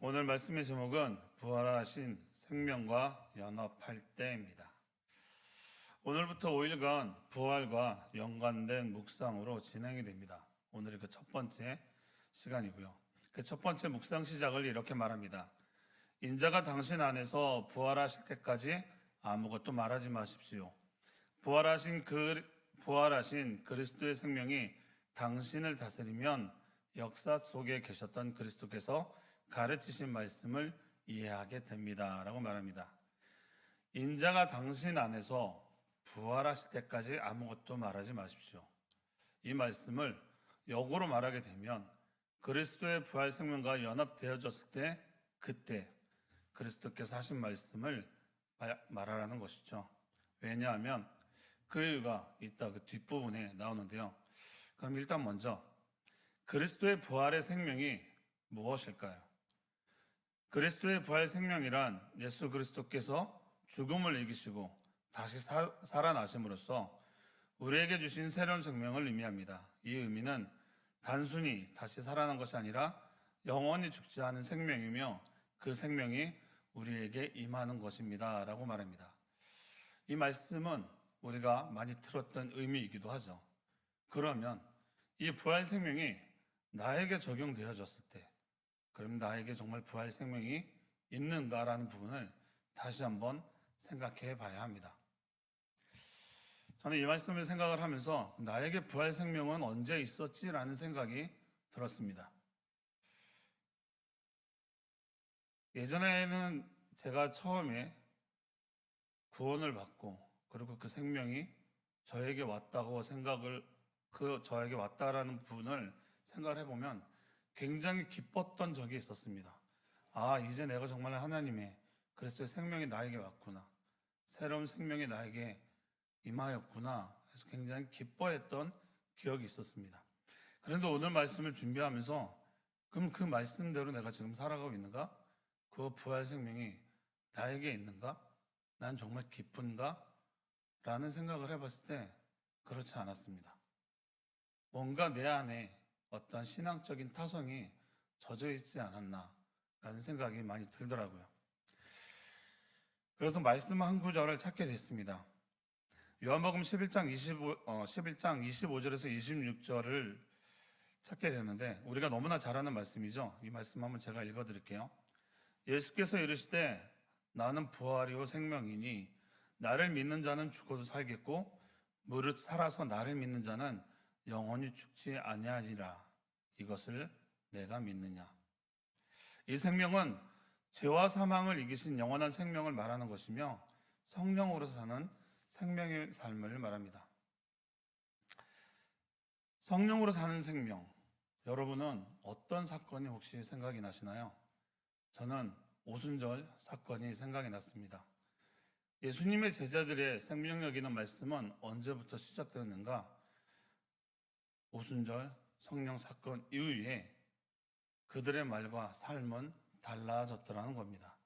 오늘 말씀의 제목은 부활하신 생명과 연합할 때입니다. 오늘부터 5일간 부활과 연관된 묵상으로 진행이 됩니다. 오늘이 그 첫 번째 시간이고요. 그 첫 번째 묵상 시작을 이렇게 말합니다. 인자가 당신 안에서 부활하실 때까지 아무것도 말하지 마십시오. 부활하신 그리스도의 생명이 당신을 다스리면 역사 속에 계셨던 그리스도께서 가르치신 말씀을 이해하게 됩니다. 라고 말합니다. 인자가 당신 안에서 부활하실 때까지 아무것도 말하지 마십시오. 이 말씀을 역으로 말하게 되면 그리스도의 부활 생명과 연합되어졌을 때 그때 그리스도께서 하신 말씀을 말하라는 것이죠. 왜냐하면 그 이유가 이따 그 뒷부분에 나오는데요. 그럼 일단 먼저 그리스도의 부활의 생명이 무엇일까요? 그리스도의 부활 생명이란 예수 그리스도께서 죽음을 이기시고 다시 살아나심으로써 우리에게 주신 새로운 생명을 의미합니다. 이 의미는 단순히 다시 살아난 것이 아니라 영원히 죽지 않은 생명이며 그 생명이 우리에게 임하는 것입니다. 라고 말합니다. 이 말씀은 우리가 많이 들었던 의미이기도 하죠. 그러면 이 부활 생명이 나에게 적용되어졌을 때 그럼 나에게 정말 부활 생명이 있는가라는 부분을 다시 한번 생각해 봐야 합니다. 저는 이 말씀을 생각을 하면서 나에게 부활 생명은 언제 있었지라는 생각이 들었습니다. 예전에는 제가 처음에 구원을 받고 그리고 그 생명이 저에게 왔다고 저에게 왔다라는 부분을 생각을 해보면 굉장히 기뻤던 적이 있었습니다. 아, 이제 내가 정말 하나님의 그리스도의 생명이 나에게 왔구나. 새로운 생명이 나에게 임하였구나. 그래서 굉장히 기뻐했던 기억이 있었습니다. 그런데 오늘 말씀을 준비하면서 그럼 그 말씀대로 내가 지금 살아가고 있는가? 그 부활 생명이 나에게 있는가? 난 정말 기쁜가? 라는 생각을 해봤을 때 그렇지 않았습니다. 뭔가 내 안에 어떤 신앙적인 타성이 젖어 있지 않았나 라는 생각이 많이 들더라고요. 그래서 말씀 한 구절을 찾게 됐습니다. 요한복음 11장 25절에서 26절을 찾게 됐는데 우리가 너무나 잘 아는 말씀이죠. 이 말씀 한번 제가 읽어드릴게요. 예수께서 이르시되 나는 부활이요 생명이니 나를 믿는 자는 죽어도 살겠고 무릇 살아서 나를 믿는 자는 영원히 죽지 아니하리라. 이것을 내가 믿느냐. 이 생명은 죄와 사망을 이기신 영원한 생명을 말하는 것이며 성령으로 사는 생명의 삶을 말합니다. 성령으로 사는 생명, 여러분은 어떤 사건이 혹시 생각이 나시나요? 저는 오순절 사건이 생각이 났습니다. 예수님의 제자들의 생명력 있는 말씀은 언제부터 시작되었는가? 오순절 성령 사건 이후에 그들의 말과 삶은 달라졌더라는 겁니다.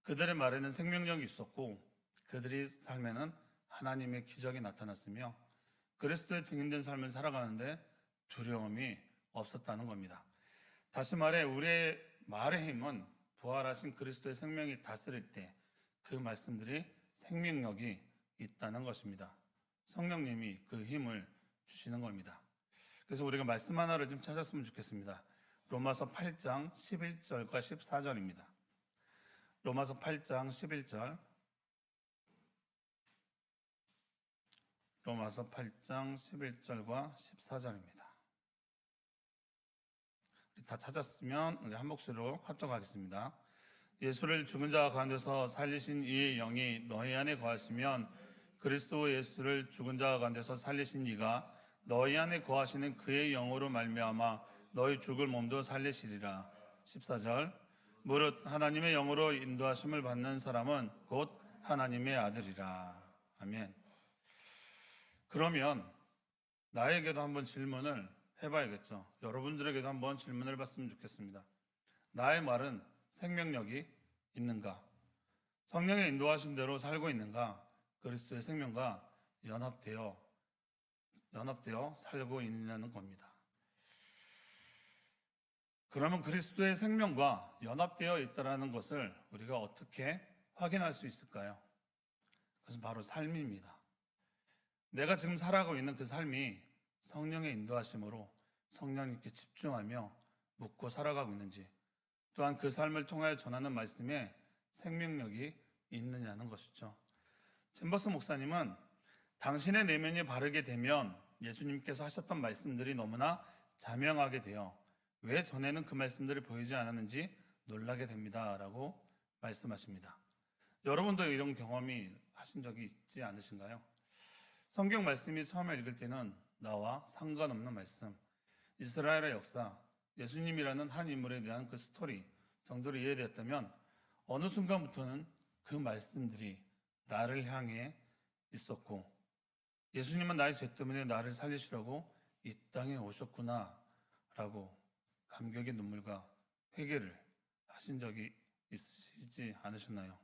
그들의 말에는 생명력이 있었고 그들의 삶에는 하나님의 기적이 나타났으며 그리스도의 증인된 삶을 살아가는데 두려움이 없었다는 겁니다. 다시 말해 우리의 말의 힘은 부활하신 그리스도의 생명이 다스릴 때 그 말씀들이 생명력이 있다는 것입니다. 성령님이 그 힘을 주시는 겁니다. 그래서 우리가 말씀 하나를 좀 찾았으면 좋겠습니다. 로마서 8장 11절과 14절입니다. 로마서 8장 11절 로마서 8장 11절과 14절입니다. 우리 다 찾았으면 우리 한 목소리로 합독하겠습니다. 예수를 죽은 자 가운데서 살리신 이의 영이 너희 안에 거하시면 그리스도 예수를 죽은 자 가운데서 살리신 이가 너희 안에 거하시는 그의 영으로 말미암아 너희 죽을 몸도 살리시리라. 14절 무릇 하나님의 영으로 인도하심을 받는 사람은 곧 하나님의 아들이라. 아멘. 그러면 나에게도 한번 질문을 해봐야겠죠. 여러분들에게도 한번 질문을 해봤으면 좋겠습니다. 나의 말은 생명력이 있는가? 성령의 인도하신 대로 살고 있는가? 그리스도의 생명과 연합되어 살고 있느냐는 겁니다. 그러면 그리스도의 생명과 연합되어 있다는 것을 우리가 어떻게 확인할 수 있을까요? 그것은 바로 삶입니다. 내가 지금 살아가고 있는 그 삶이 성령의 인도하심으로 성령님께 집중하며 묻고 살아가고 있는지, 또한 그 삶을 통하여 전하는 말씀에 생명력이 있느냐는 것이죠. 챔버스 목사님은 당신의 내면이 바르게 되면 예수님께서 하셨던 말씀들이 너무나 자명하게 되어 왜 전에는 그 말씀들이 보이지 않았는지 놀라게 됩니다 라고 말씀하십니다. 여러분도 이런 경험이 하신 적이 있지 않으신가요? 성경 말씀이 처음에 읽을 때는 나와 상관없는 말씀, 이스라엘의 역사, 예수님이라는 한 인물에 대한 그 스토리 정도로 이해되었다면 어느 순간부터는 그 말씀들이 나를 향해 있었고 예수님은 나의 죄 때문에 나를 살리시려고 이 땅에 오셨구나 라고 감격의 눈물과 회개를 하신 적이 있으시지 않으셨나요?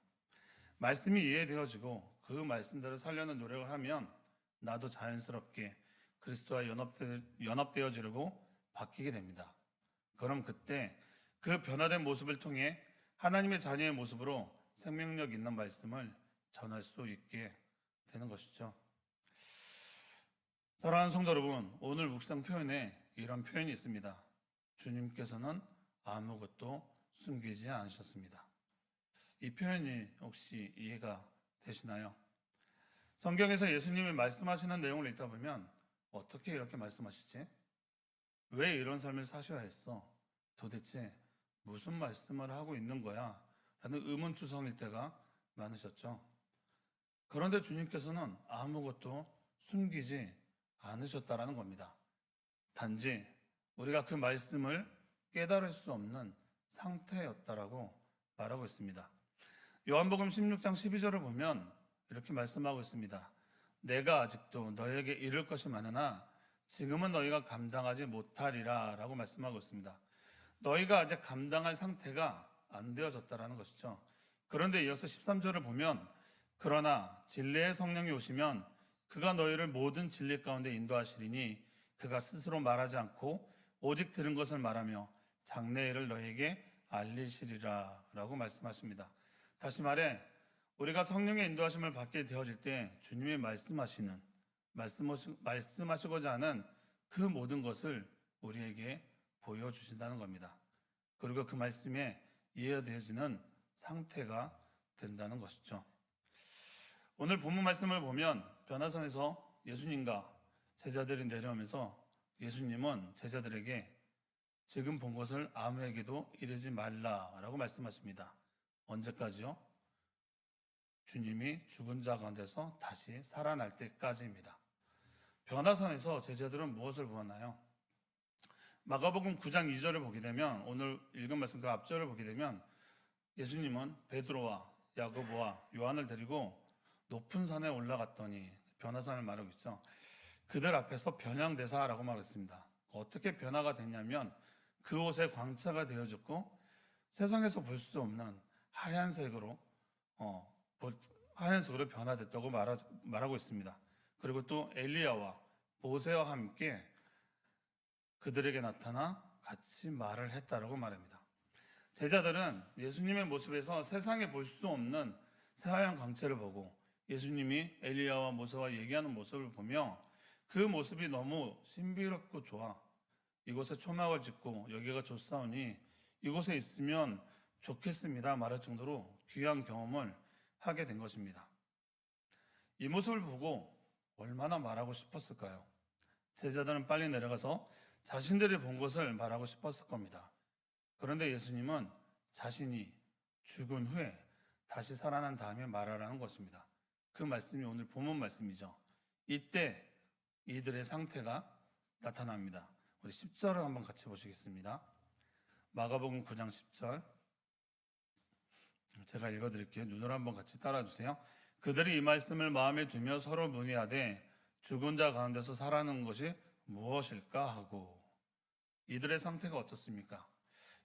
말씀이 이해되어지고 그 말씀대로 살려는 노력을 하면 나도 자연스럽게 그리스도와 연합되어지려고 바뀌게 됩니다. 그럼 그때 그 변화된 모습을 통해 하나님의 자녀의 모습으로 생명력 있는 말씀을 전할 수 있게 되는 것이죠. 사랑하는 성도 여러분, 오늘 묵상 표현에 이런 표현이 있습니다. 주님께서는 아무것도 숨기지 않으셨습니다. 이 표현이 혹시 이해가 되시나요? 성경에서 예수님이 말씀하시는 내용을 읽다 보면 어떻게 이렇게 말씀하시지? 왜 이런 삶을 사셔야 했어? 도대체 무슨 말씀을 하고 있는 거야? 라는 의문투성일 때가 많으셨죠. 그런데 주님께서는 아무것도 숨기지 않으셨다라는 겁니다. 단지 우리가 그 말씀을 깨달을 수 없는 상태였다라고 말하고 있습니다. 요한복음 16장 12절을 보면 이렇게 말씀하고 있습니다. 내가 아직도 너에게 이를 것이 많으나 지금은 너희가 감당하지 못하리라 라고 말씀하고 있습니다. 너희가 아직 감당할 상태가 안 되어졌다라는 것이죠. 그런데 이어서 13절을 보면 그러나 진리의 성령이 오시면 그가 너희를 모든 진리 가운데 인도하시리니 그가 스스로 말하지 않고 오직 들은 것을 말하며 장래일을 너희에게 알리시리라 라고 말씀하십니다. 다시 말해 우리가 성령의 인도하심을 받게 되어질 때 주님이 말씀하시고자 하는 그 모든 것을 우리에게 보여주신다는 겁니다. 그리고 그 말씀에 이해되어지는 상태가 된다는 것이죠. 오늘 본문 말씀을 보면 변화산에서 예수님과 제자들이 내려오면서 예수님은 제자들에게 지금 본 것을 아무에게도 이르지 말라라고 말씀하십니다. 언제까지요? 주님이 죽은 자 가운데서 다시 살아날 때까지입니다. 변화산에서 제자들은 무엇을 보았나요? 마가복음 9장 2절을 보게 되면 오늘 읽은 말씀 그 앞절을 보게 되면 예수님은 베드로와 야고보와 요한을 데리고 높은 산에 올라갔더니 변화산을 말하고 있죠. 그들 앞에서 변향되사라고 말했습니다. 어떻게 변화가 됐냐면 그 옷에 광채가 되어졌고 세상에서 볼 수 없는 하얀색으로 변화됐다고 말하고 있습니다. 그리고 또 엘리야와 모세와 함께 그들에게 나타나 같이 말을 했다라고 말합니다. 제자들은 예수님의 모습에서 세상에 볼 수 없는 새하얀 광채를 보고 예수님이 엘리야와 모세와 얘기하는 모습을 보며 그 모습이 너무 신비롭고 좋아 이곳에 초막을 짓고 여기가 좋사오니 이곳에 있으면 좋겠습니다 말할 정도로 귀한 경험을 하게 된 것입니다. 이 모습을 보고 얼마나 말하고 싶었을까요? 제자들은 빨리 내려가서 자신들이 본 것을 말하고 싶었을 겁니다. 그런데 예수님은 자신이 죽은 후에 다시 살아난 다음에 말하라는 것입니다. 그 말씀이 오늘 본문 말씀이죠. 이때 이들의 상태가 나타납니다. 우리 10절을 한번 같이 보시겠습니다. 마가복음 9장 10절 제가 읽어드릴게요. 눈으로 한번 같이 따라주세요. 그들이 이 말씀을 마음에 두며 서로 문의하되 죽은 자 가운데서 살아난 것이 무엇일까 하고. 이들의 상태가 어떻습니까?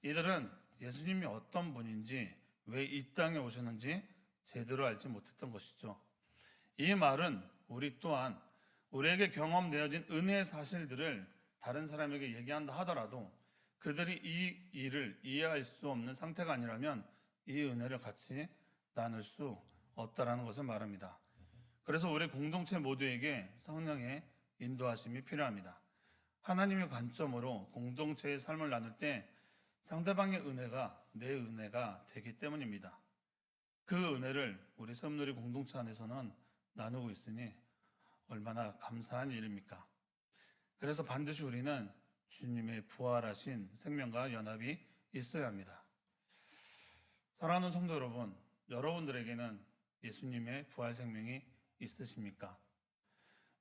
이들은 예수님이 어떤 분인지 왜 이 땅에 오셨는지 제대로 알지 못했던 것이죠. 이 말은 우리 또한 우리에게 경험되어진 은혜의 사실들을 다른 사람에게 얘기한다 하더라도 그들이 이 일을 이해할 수 없는 상태가 아니라면 이 은혜를 같이 나눌 수 없다라는 것을 말합니다. 그래서 우리 공동체 모두에게 성령의 인도하심이 필요합니다. 하나님의 관점으로 공동체의 삶을 나눌 때 상대방의 은혜가 내 은혜가 되기 때문입니다. 그 은혜를 우리 섬누리 공동체 안에서는 나누고 있으니 얼마나 감사한 일입니까? 그래서 반드시 우리는 주님의 부활하신 생명과 연합이 있어야 합니다. 사랑하는 성도 여러분, 여러분들에게는 예수님의 부활 생명이 있으십니까?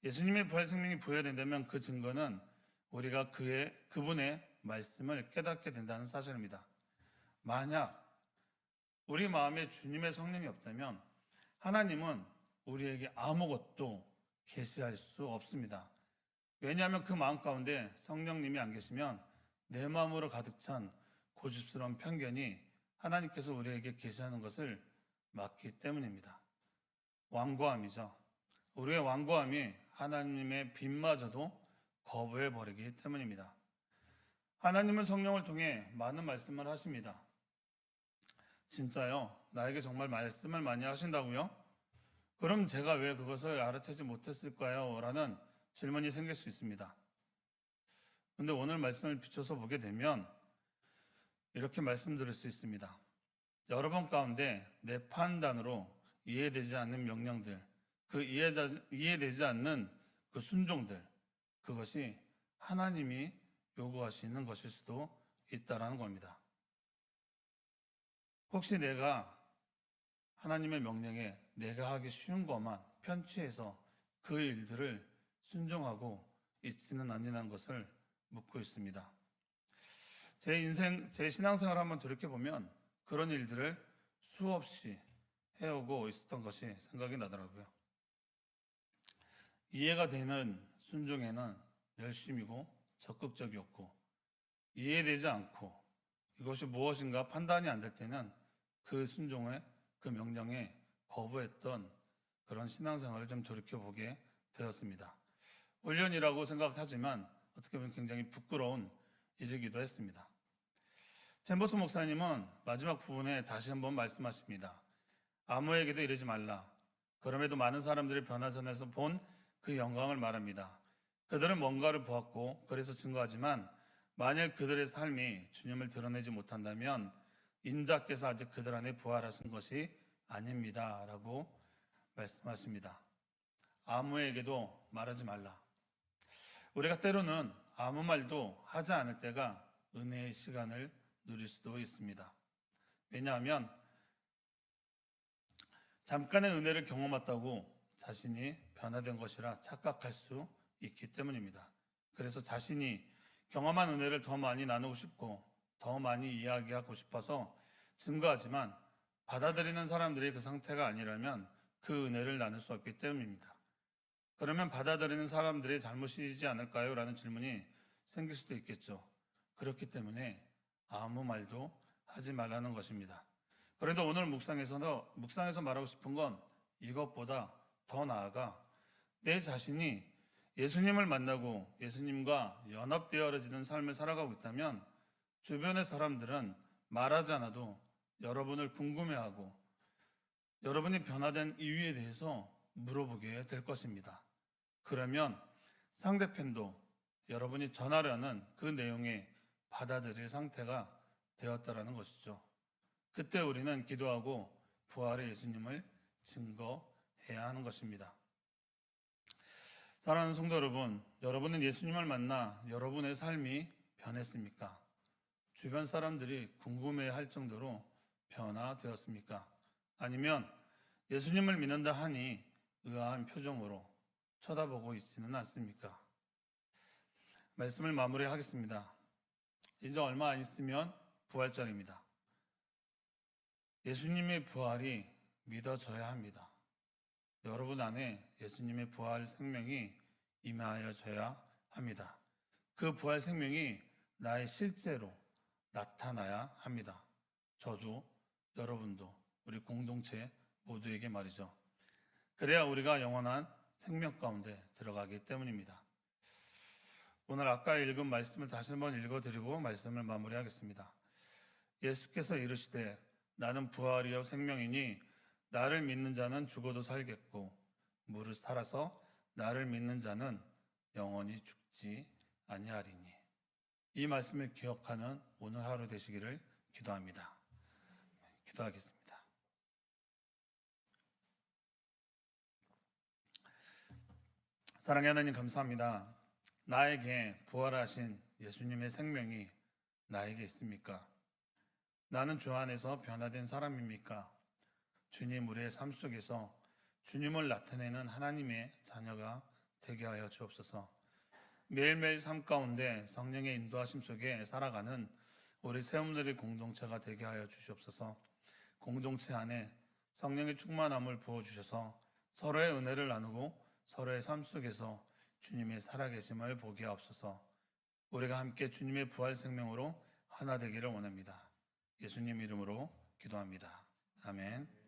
예수님의 부활 생명이 부여된다면 그 증거는 우리가 그분의 말씀을 깨닫게 된다는 사실입니다. 만약 우리 마음에 주님의 성령이 없다면 하나님은 우리에게 아무것도 계시할 수 없습니다. 왜냐하면 그 마음 가운데 성령님이 안 계시면 내 마음으로 가득 찬 고집스러운 편견이 하나님께서 우리에게 계시하는 것을 막기 때문입니다. 완고함이죠. 우리의 완고함이 하나님의 빛마저도 거부해버리기 때문입니다. 하나님은 성령을 통해 많은 말씀을 하십니다. 진짜요? 나에게 정말 말씀을 많이 하신다고요? 그럼 제가 왜 그것을 알아채지 못했을까요? 라는 질문이 생길 수 있습니다. 그런데 오늘 말씀을 비춰서 보게 되면 이렇게 말씀드릴 수 있습니다. 여러분 가운데 내 판단으로 이해되지 않는 명령들, 그 이해되지 않는 그 순종들, 그것이 하나님이 요구하시는 것일 수도 있다라는 겁니다. 혹시 내가 하나님의 명령에 내가 하기 쉬운 것만 편취해서 그 일들을 순종하고 있지는 않냐는 것을 묻고 있습니다. 제 신앙생활을 한번 돌이켜보면 그런 일들을 수없이 해오고 있었던 것이 생각이 나더라고요. 이해가 되는 순종에는 열심이고 적극적이었고, 이해되지 않고 이것이 무엇인가 판단이 안 될 때는 그 순종에, 그 명령에 거부했던 그런 신앙생활을 좀 돌이켜보게 되었습니다. 훈련이라고 생각하지만 어떻게 보면 굉장히 부끄러운 일이기도 했습니다. 챔버스 목사님은 마지막 부분에 다시 한번 말씀하십니다. 아무에게도 이르지 말라. 그럼에도 많은 사람들이 변화전에서 본 그 영광을 말합니다. 그들은 뭔가를 보았고 그래서 증거하지만 만일 그들의 삶이 주님을 드러내지 못한다면 인자께서 아직 그들 안에 부활하신 것이 아닙니다. 라고 말씀하십니다. 아무에게도 말하지 말라. 우리가 때로는 아무 말도 하지 않을 때가 은혜의 시간을 누릴 수도 있습니다. 왜냐하면 잠깐의 은혜를 경험했다고 자신이 변화된 것이라 착각할 수 있기 때문입니다. 그래서 자신이 경험한 은혜를 더 많이 나누고 싶고 더 많이 이야기하고 싶어서 증거하지만 받아들이는 사람들이 그 상태가 아니라면 그 은혜를 나눌 수 없기 때문입니다. 그러면 받아들이는 사람들이 잘못이지 않을까요? 라는 질문이 생길 수도 있겠죠. 그렇기 때문에 아무 말도 하지 말라는 것입니다. 그런데 오늘 묵상에서 말하고 싶은 건 이것보다 더 나아가 내 자신이 예수님을 만나고 예수님과 연합되어지는 삶을 살아가고 있다면 주변의 사람들은 말하지 않아도 여러분을 궁금해하고 여러분이 변화된 이유에 대해서 물어보게 될 것입니다. 그러면 상대편도 여러분이 전하려는 그 내용에 받아들일 상태가 되었다라는 것이죠. 그때 우리는 기도하고 부활의 예수님을 증거해야 하는 것입니다. 사랑하는 성도 여러분, 여러분은 예수님을 만나 여러분의 삶이 변했습니까? 주변 사람들이 궁금해할 정도로 변화되었습니까? 아니면 예수님을 믿는다 하니 의아한 표정으로 쳐다보고 있지는 않습니까? 말씀을 마무리하겠습니다. 이제 얼마 안 있으면 부활절입니다. 예수님의 부활이 믿어져야 합니다. 여러분 안에 예수님의 부활 생명이 임하여져야 합니다. 그 부활 생명이 나의 실제로 나타나야 합니다. 저도 여러분도 우리 공동체 모두에게 말이죠. 그래야 우리가 영원한 생명 가운데 들어가기 때문입니다. 오늘 아까 읽은 말씀을 다시 한번 읽어드리고 말씀을 마무리하겠습니다. 예수께서 이르시되 나는 부활이요 생명이니 나를 믿는 자는 죽어도 살겠고 무릇 살아서 나를 믿는 자는 영원히 죽지 아니하리니. 이 말씀을 기억하는 오늘 하루 되시기를 기도합니다. 기도하겠습니다. 사랑의 하나님 감사합니다. 나에게 부활하신 예수님의 생명이 나에게 있습니까? 나는 주 안에서 변화된 사람입니까? 주님, 우리의 삶 속에서 주님을 나타내는 하나님의 자녀가 되게 하여 주옵소서. 매일매일 삶 가운데 성령의 인도하심 속에 살아가는 우리 세움누리 공동체가 되게 하여 주시옵소서. 공동체 안에 성령의 충만함을 부어주셔서 서로의 은혜를 나누고 서로의 삶 속에서 주님의 살아계심을 보게 하옵소서. 우리가 함께 주님의 부활 생명으로 하나 되기를 원합니다. 예수님 이름으로 기도합니다. 아멘.